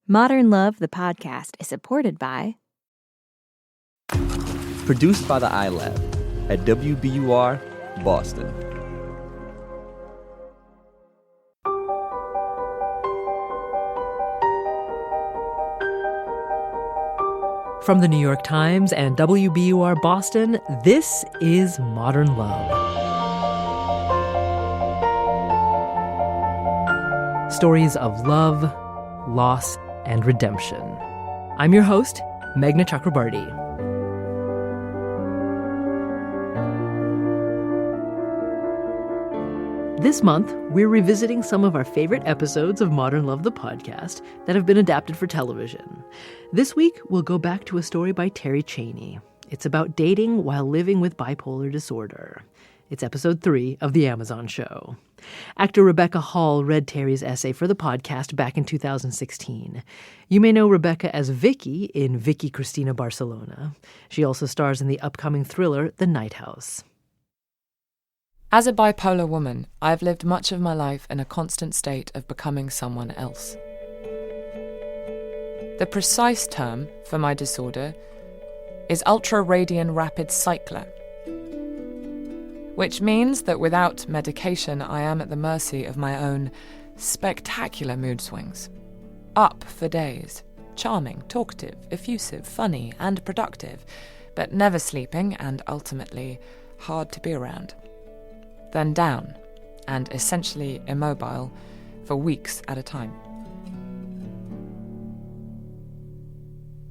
Modern Love, the podcast, is supported by... Produced by the iLab at WBUR, Boston. From the New York Times and WBUR Boston, this is Modern Love. Stories of love, loss, and redemption. I'm your host, Meghna Chakrabarty. This month, we're revisiting some of our favorite episodes of Modern Love, the podcast, that have been adapted for television. This week, we'll go back to a story by Terry Chaney. It's about dating while living with bipolar disorder. It's episode 3 of The Amazon Show. Actor Rebecca Hall read Terry's essay for the podcast back in 2016. You may know Rebecca as Vicky in Vicky Cristina Barcelona. She also stars in the upcoming thriller The Night House. As a bipolar woman, I have lived much of my life in a constant state of becoming someone else. The precise term for my disorder is ultra-radian rapid cycler, which means that without medication, I am at the mercy of my own spectacular mood swings. Up for days, charming, talkative, effusive, funny, and productive, but never sleeping and ultimately hard to be around. Then down, and essentially immobile for weeks at a time.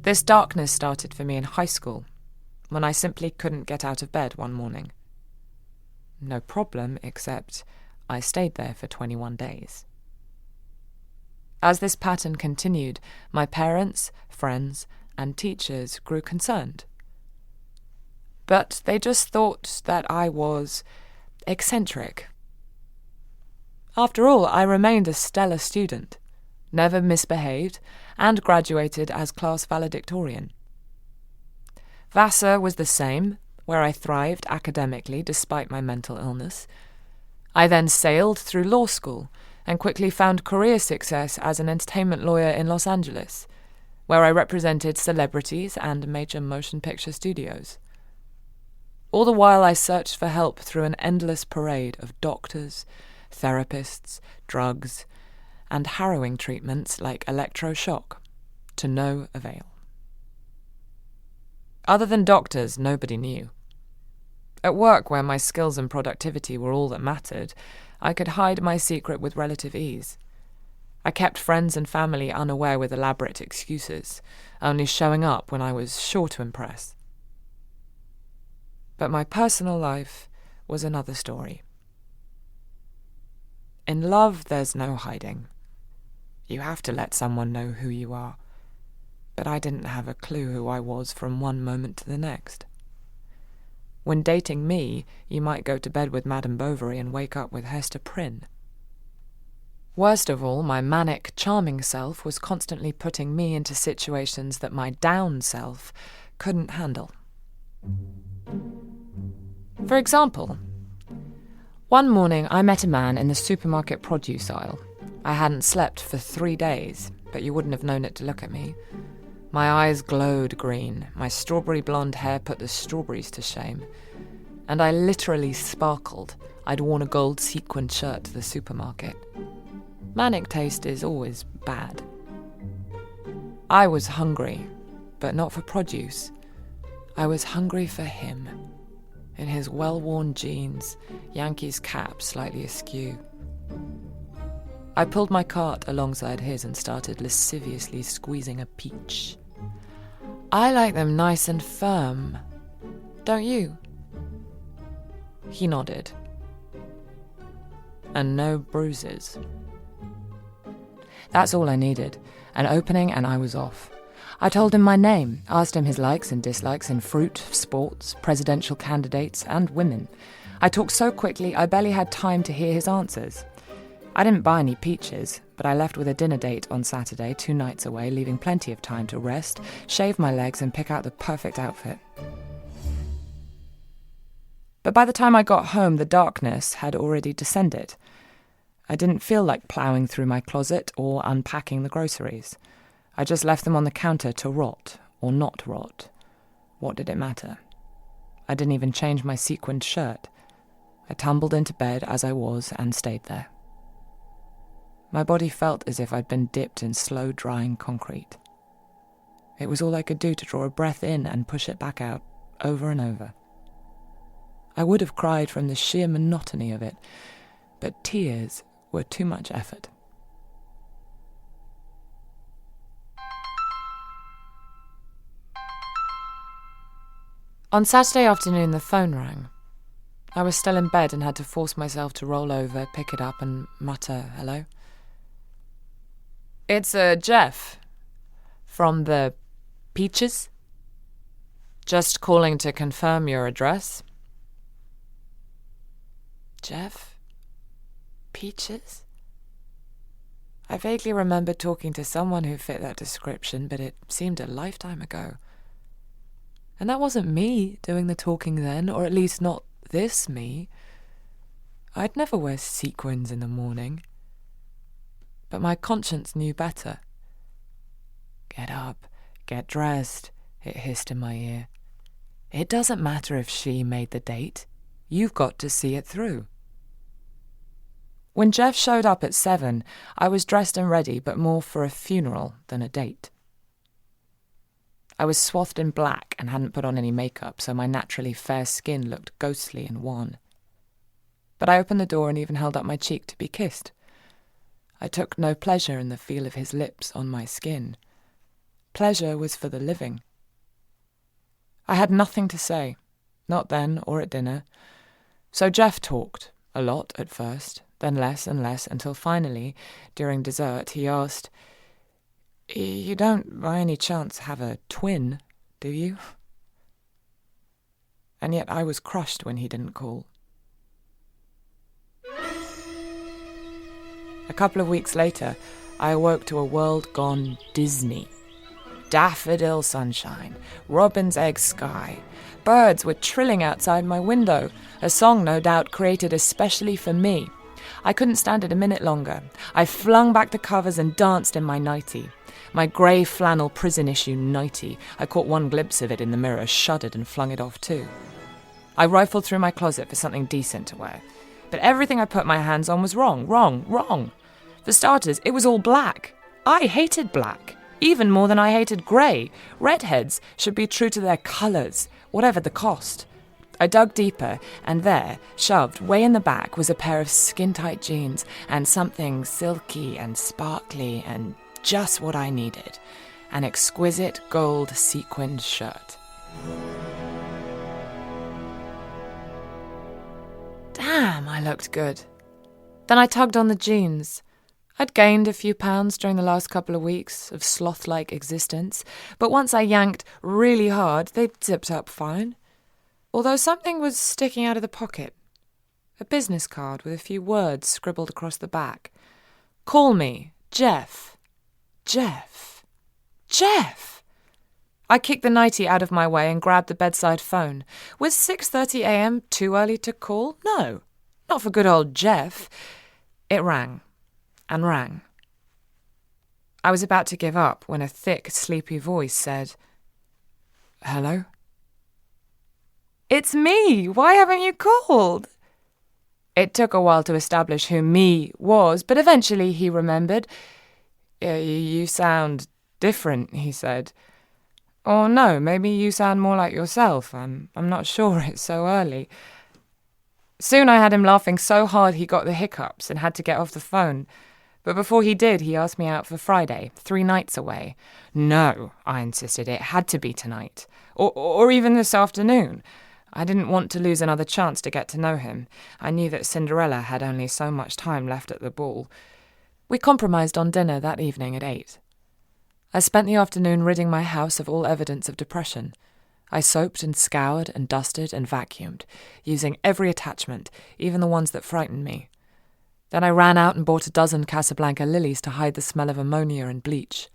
This darkness started for me in high school, when I simply couldn't get out of bed one morning. No problem, except I stayed there for 21 days. As this pattern continued, my parents, friends, and teachers grew concerned. But they just thought that I was eccentric. After all, I remained a stellar student, never misbehaved, and graduated as class valedictorian. Vassar was the same, where I thrived academically despite my mental illness. I then sailed through law school and quickly found career success as an entertainment lawyer in Los Angeles, where I represented celebrities and major motion picture studios. All the while I searched for help through an endless parade of doctors, therapists, drugs, and harrowing treatments like electroshock, to no avail. Other than doctors, nobody knew. At work, where my skills and productivity were all that mattered, I could hide my secret with relative ease. I kept friends and family unaware with elaborate excuses, only showing up when I was sure to impress. But my personal life was another story. In love, there's no hiding. You have to let someone know who you are. But I didn't have a clue who I was from one moment to the next. When dating me, you might go to bed with Madame Bovary and wake up with Hester Prynne. Worst of all, my manic, charming self was constantly putting me into situations that my down self couldn't handle. For example, one morning I met a man in the supermarket produce aisle. I hadn't slept for 3 days, but you wouldn't have known it to look at me. My eyes glowed green, my strawberry blonde hair put the strawberries to shame, and I literally sparkled. I'd worn a gold sequined shirt to the supermarket. Manic taste is always bad. I was hungry, but not for produce. I was hungry for him, in his well-worn jeans, Yankees cap slightly askew. I pulled my cart alongside his and started lasciviously squeezing a peach. I like them nice and firm. Don't you? He nodded. And no bruises. That's all I needed. An opening and I was off. I told him my name, asked him his likes and dislikes in fruit, sports, presidential candidates, and women. I talked so quickly I barely had time to hear his answers. I didn't buy any peaches, but I left with a dinner date on Saturday, 2 nights away, leaving plenty of time to rest, shave my legs, and pick out the perfect outfit. But by the time I got home, the darkness had already descended. I didn't feel like ploughing through my closet or unpacking the groceries. I just left them on the counter to rot, or not rot. What did it matter? I didn't even change my sequined shirt. I tumbled into bed as I was and stayed there. My body felt as if I'd been dipped in slow-drying concrete. It was all I could do to draw a breath in and push it back out, over and over. I would have cried from the sheer monotony of it, but tears were too much effort. On Saturday afternoon, the phone rang. I was still in bed and had to force myself to roll over, pick it up and mutter hello. It's Jeff. From the Peaches? Just calling to confirm your address. Jeff? Peaches? I vaguely remembered talking to someone who fit that description, but it seemed a lifetime ago. And that wasn't me doing the talking then, or at least not this me. I'd never wear sequins in the morning. But my conscience knew better. Get up, get dressed, it hissed in my ear. It doesn't matter if she made the date. You've got to see it through. When Jeff showed up at 7, I was dressed and ready, but more for a funeral than a date. I was swathed in black and hadn't put on any makeup, so my naturally fair skin looked ghostly and wan. But I opened the door and even held up my cheek to be kissed. I took no pleasure in the feel of his lips on my skin. Pleasure was for the living. I had nothing to say, not then or at dinner. So Jeff talked, a lot at first, then less and less, until finally, during dessert, he asked, "You don't, by any chance, have a twin, do you?" And yet I was crushed when he didn't call. A couple of weeks later, I awoke to a world gone Disney. Daffodil sunshine, robin's egg sky. Birds were trilling outside my window, a song no doubt created especially for me. I couldn't stand it a minute longer. I flung back the covers and danced in my nightie. My grey flannel prison-issue nightie. I caught one glimpse of it in the mirror, shuddered and flung it off too. I rifled through my closet for something decent to wear. But everything I put my hands on was wrong. For starters, it was all black. I hated black, even more than I hated grey. Redheads should be true to their colours, whatever the cost. I dug deeper, and there, shoved way in the back, was a pair of skin-tight jeans and something silky and sparkly and just what I needed, an exquisite gold sequined shirt. Damn, I looked good. Then I tugged on the jeans. I'd gained a few pounds during the last couple of weeks of sloth-like existence, but once I yanked really hard, they zipped up fine. Although something was sticking out of the pocket. A business card with a few words scribbled across the back. "Call me, Jeff. Jeff. Jeff!" I kicked the nightie out of my way and grabbed the bedside phone. Was 6:30 a.m. too early to call? No, not for good old Jeff. It rang. And rang. I was about to give up when a thick, sleepy voice said, "Hello?" "It's me! Why haven't you called?" It took a while to establish who me was, but eventually he remembered. You sound different," he said. "Or no, maybe you sound more like yourself. I'm not sure, it's so early." Soon I had him laughing so hard he got the hiccups and had to get off the phone. But before he did, he asked me out for Friday, 3 nights away. "No," I insisted, "it had to be tonight. Or even this afternoon." I didn't want to lose another chance to get to know him. I knew that Cinderella had only so much time left at the ball. We compromised on dinner that evening at 8. I spent the afternoon ridding my house of all evidence of depression. I soaped and scoured and dusted and vacuumed, using every attachment, even the ones that frightened me. Then I ran out and bought a dozen Casablanca lilies to hide the smell of ammonia and bleach.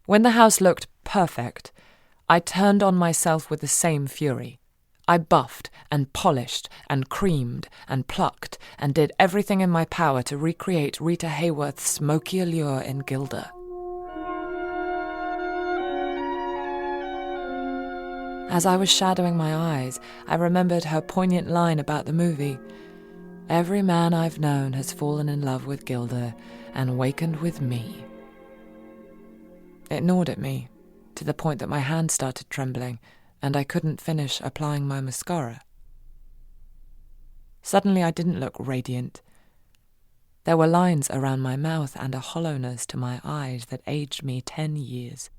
When the house looked perfect, I turned on myself with the same fury. I buffed and polished and creamed and plucked and did everything in my power to recreate Rita Hayworth's smoky allure in Gilda. As I was shadowing my eyes, I remembered her poignant line about the movie. Every man I've known has fallen in love with Gilda and wakened with me. It gnawed at me, to the point that my hand started trembling, and I couldn't finish applying my mascara. Suddenly I didn't look radiant. There were lines around my mouth and a hollowness to my eyes that aged me 10 years.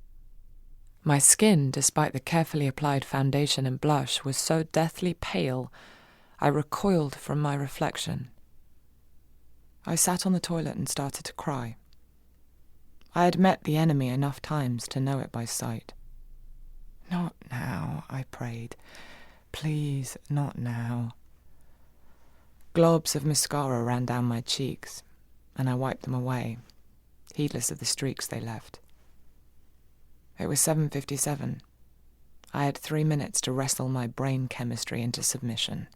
My skin, despite the carefully applied foundation and blush, was so deathly pale, I recoiled from my reflection. I sat on the toilet and started to cry. I had met the enemy enough times to know it by sight. "Not now," I prayed. "Please, not now." Globs of mascara ran down my cheeks, and I wiped them away, heedless of the streaks they left. It was 7:57. I had 3 minutes to wrestle my brain chemistry into submission.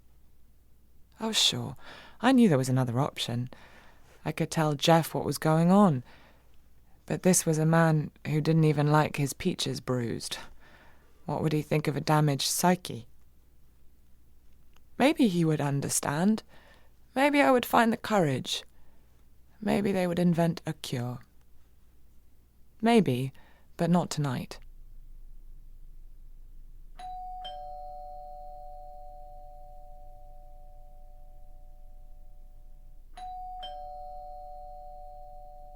Oh, sure, I knew there was another option. I could tell Jeff what was going on. But this was a man who didn't even like his peaches bruised. What would he think of a damaged psyche? Maybe he would understand. Maybe I would find the courage. Maybe they would invent a cure. Maybe, but not tonight.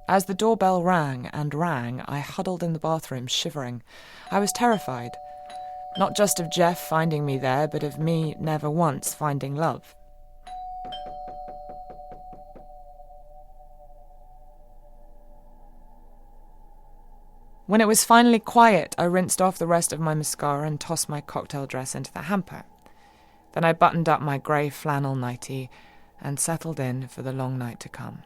As the doorbell rang and rang, I huddled in the bathroom, shivering. I was terrified, not just of Jeff finding me there, but of me never once finding love. When it was finally quiet, I rinsed off the rest of my mascara and tossed my cocktail dress into the hamper. Then I buttoned up my grey flannel nightie and settled in for the long night to come.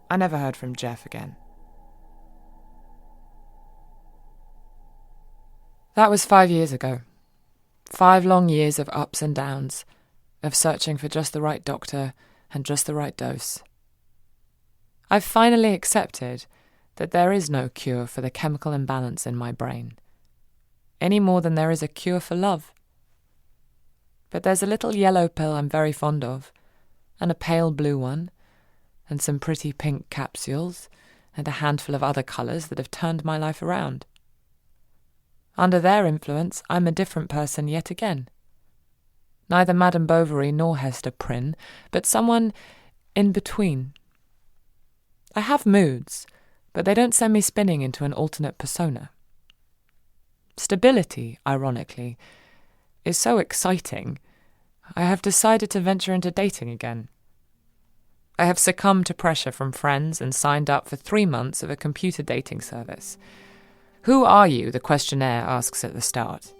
I never heard from Jeff again. That was 5 years ago. 5 long years of ups and downs, of searching for just the right doctor and just the right dose. I've finally accepted that there is no cure for the chemical imbalance in my brain, any more than there is a cure for love. But there's a little yellow pill I'm very fond of, and a pale blue one, and some pretty pink capsules, and a handful of other colours that have turned my life around. Under their influence, I'm a different person yet again. Neither Madame Bovary nor Hester Prynne, but someone in between. I have moods, but they don't send me spinning into an alternate persona. Stability, ironically, is so exciting, I have decided to venture into dating again. I have succumbed to pressure from friends and signed up for 3 months of a computer dating service. Who are you? The questionnaire asks at the start.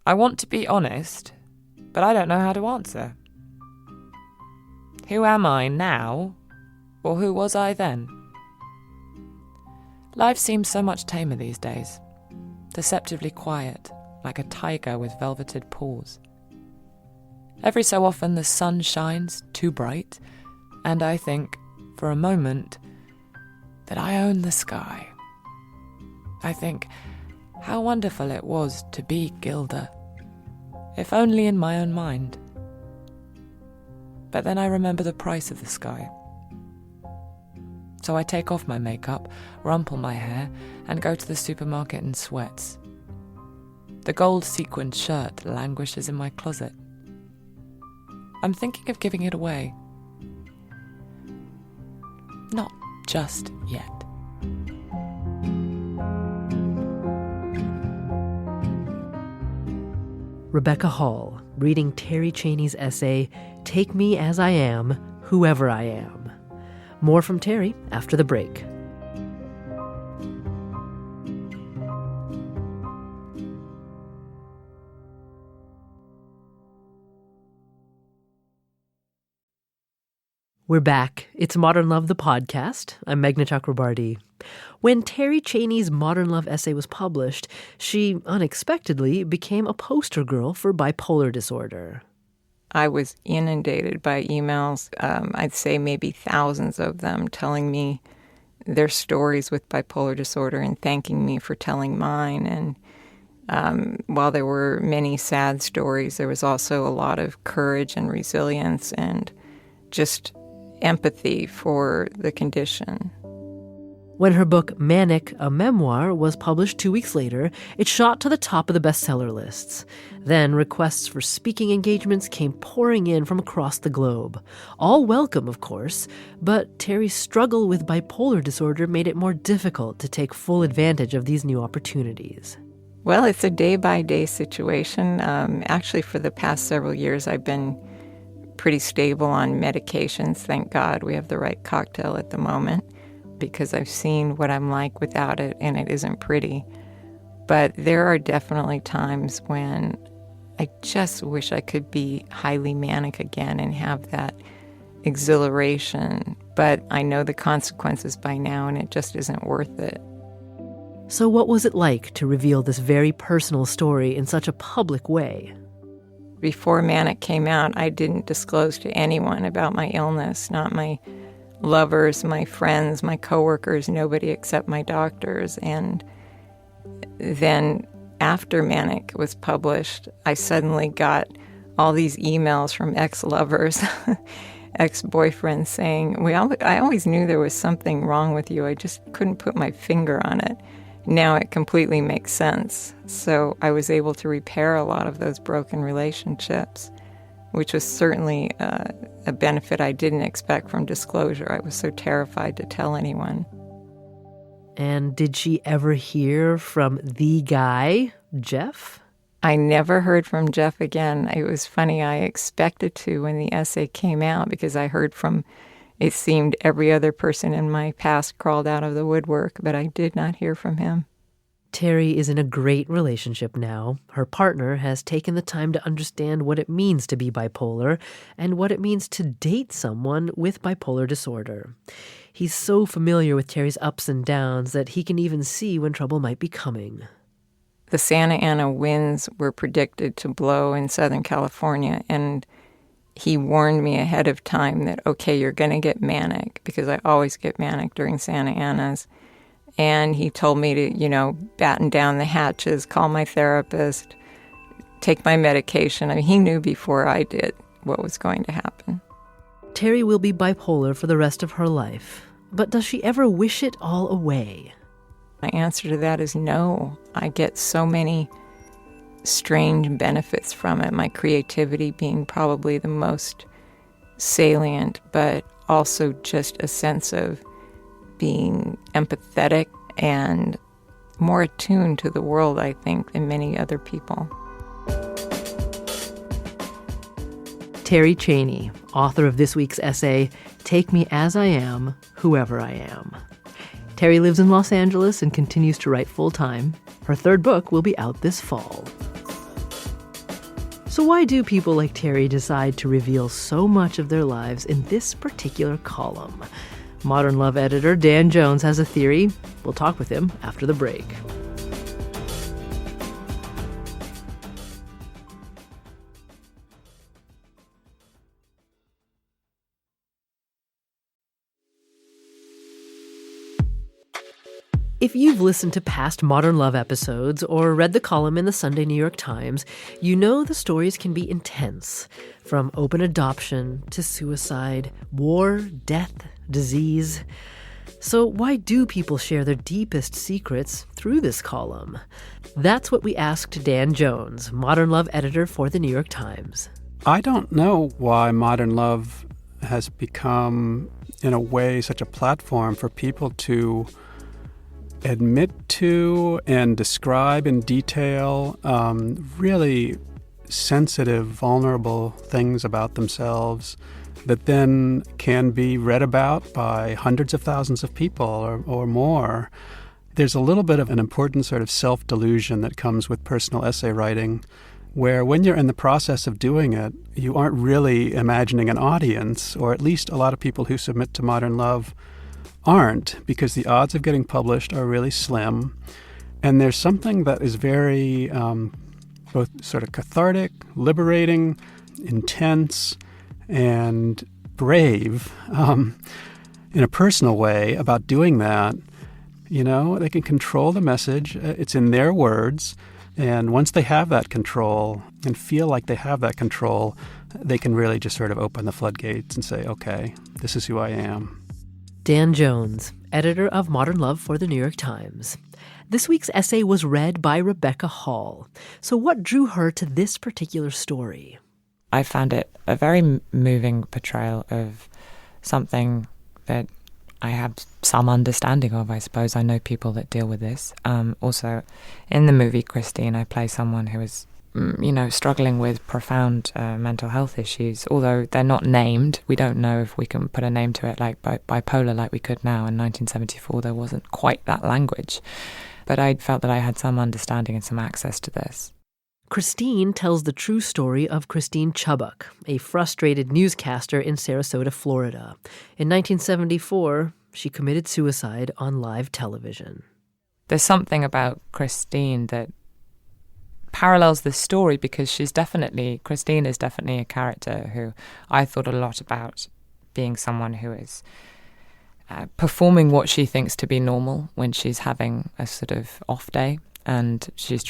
I want to be honest, but I don't know how to answer. Who am I now, or who was I then? Life seems so much tamer these days, deceptively quiet, like a tiger with velveted paws. Every so often the sun shines too bright, and I think, for a moment, that I own the sky. I think how wonderful it was to be Gilda, if only in my own mind. But then I remember the price of the sky. So I take off my makeup, rumple my hair, and go to the supermarket in sweats. The gold sequined shirt languishes in my closet. I'm thinking of giving it away. Not just yet. Rebecca Hall, reading Terry Chaney's essay, Take Me As I Am, Whoever I Am. More from Terry after the break. We're back. It's Modern Love, the podcast. I'm Meghna Chakrabarti. When Terry Chaney's Modern Love essay was published, she unexpectedly became a poster girl for bipolar disorder. I was inundated by emails, I'd say maybe thousands of them, telling me their stories with bipolar disorder and thanking me for telling mine. And While there were many sad stories, there was also a lot of courage and resilience and just empathy for the condition. When her book Manic, a Memoir, was published 2 weeks later, it shot to the top of the bestseller lists. Then requests for speaking engagements came pouring in from across the globe. All welcome, of course, but Terry's struggle with bipolar disorder made it more difficult to take full advantage of these new opportunities. Well, it's a day-by-day situation. Actually, for the past several years, I've been pretty stable on medications. Thank God we have the right cocktail at the moment, because I've seen what I'm like without it, and it isn't pretty. But there are definitely times when I just wish I could be highly manic again and have that exhilaration. But I know the consequences by now, and it just isn't worth it. So what was it like to reveal this very personal story in such a public way? Before Manic came out, I didn't disclose to anyone about my illness, not my lovers, my friends, my coworkers, nobody except my doctors. And then after Manic was published, I suddenly got all these emails from ex-lovers, ex-boyfriends saying, I always knew there was something wrong with you. I just couldn't put my finger on it. Now it completely makes sense. So I was able to repair a lot of those broken relationships, which was certainly a benefit I didn't expect from disclosure. I was so terrified to tell anyone. And did she ever hear from the guy, Jeff? I never heard from Jeff again. It was funny. I expected to when the essay came out, because I heard from, it seemed, every other person in my past crawled out of the woodwork, but I did not hear from him. Terry is in a great relationship now. Her partner has taken the time to understand what it means to be bipolar and what it means to date someone with bipolar disorder. He's so familiar with Terry's ups and downs that he can even see when trouble might be coming. The Santa Ana winds were predicted to blow in Southern California, and he warned me ahead of time that, okay, you're going to get manic, because I always get manic during Santa Anas. And he told me to, batten down the hatches, call my therapist, take my medication. I mean, he knew before I did what was going to happen. Terry will be bipolar for the rest of her life. But does she ever wish it all away? My answer to that is no. I get so many strange benefits from it, my creativity being probably the most salient, but also just a sense of being empathetic and more attuned to the world, I think, than many other people. Terry Chaney, author of this week's essay, Take Me As I Am, Whoever I Am. Terry lives in Los Angeles and continues to write full-time. Her third book will be out this fall. So why do people like Terry decide to reveal so much of their lives in this particular column? Modern Love editor Dan Jones has a theory. We'll talk with him after the break. If you've listened to past Modern Love episodes or read the column in the Sunday New York Times, you know the stories can be intense. From open adoption to suicide, war, death, disease. So why do people share their deepest secrets through this column? That's what we asked Dan Jones, Modern Love editor for the New York Times. I don't know why Modern Love has become, in a way, such a platform for people to admit to and describe in detail really sensitive, vulnerable things about themselves that then can be read about by hundreds of thousands of people or more. There's a little bit of an important sort of self-delusion that comes with personal essay writing, where when you're in the process of doing it, you aren't really imagining an audience, or at least a lot of people who submit to Modern Love aren't, because the odds of getting published are really slim. And there's something that is very both sort of cathartic, liberating, intense, and brave in a personal way about doing that. They can control the message. It's in their words. And once they have that control and feel like they have that control, they can really just sort of open the floodgates and say, okay, this is who I am. Dan Jones, editor of Modern Love for the New York Times. This week's essay was read by Rebecca Hall. So what drew her to this particular story? I found it a very moving portrayal of something that I have some understanding of, I suppose. I know people that deal with this. Also, in the movie Christine, I play someone who is, struggling with profound mental health issues. Although they're not named, we don't know if we can put a name to it, like bipolar, like we could now. In 1974, there wasn't quite that language. But I felt that I had some understanding and some access to this. Christine tells the true story of Christine Chubbuck, a frustrated newscaster in Sarasota, Florida. In 1974, she committed suicide on live television. There's something about Christine that parallels this story because Christine is definitely a character who I thought a lot about, being someone who is performing what she thinks to be normal when she's having a sort of off day. And she's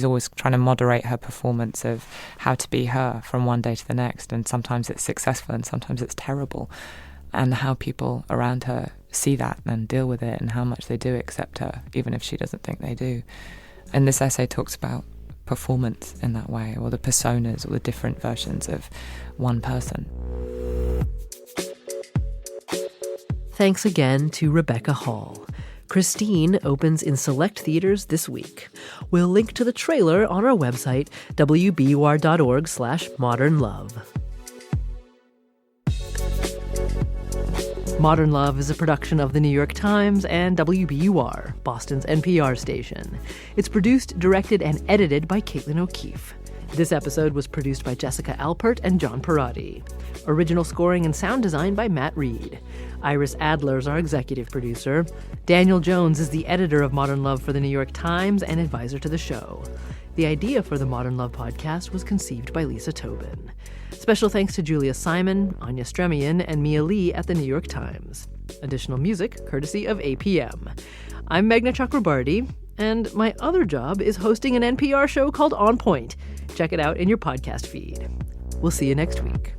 always trying to moderate her performance of how to be her from one day to the next. And sometimes it's successful and sometimes it's terrible. And how people around her see that and deal with it and how much they do accept her, even if she doesn't think they do. And this essay talks about performance in that way, or the personas, or the different versions of one person. Thanks again to Rebecca Hall. Christine opens in select theaters this week. We'll link to the trailer on our website, wbur.org/modernlove. Modern Love is a production of The New York Times and WBUR, Boston's NPR station. It's produced, directed, and edited by Caitlin O'Keefe. This episode was produced by Jessica Alpert and John Perotti. Original scoring and sound design by Matt Reed. Iris Adler is our executive producer. Daniel Jones is the editor of Modern Love for the New York Times and advisor to the show. The idea for the Modern Love podcast was conceived by Lisa Tobin. Special thanks to Julia Simon, Anya Stremian, and Mia Lee at the New York Times. Additional music courtesy of APM. I'm Meghna Chakrabarty, and my other job is hosting an NPR show called On Point. Check it out in your podcast feed. We'll see you next week.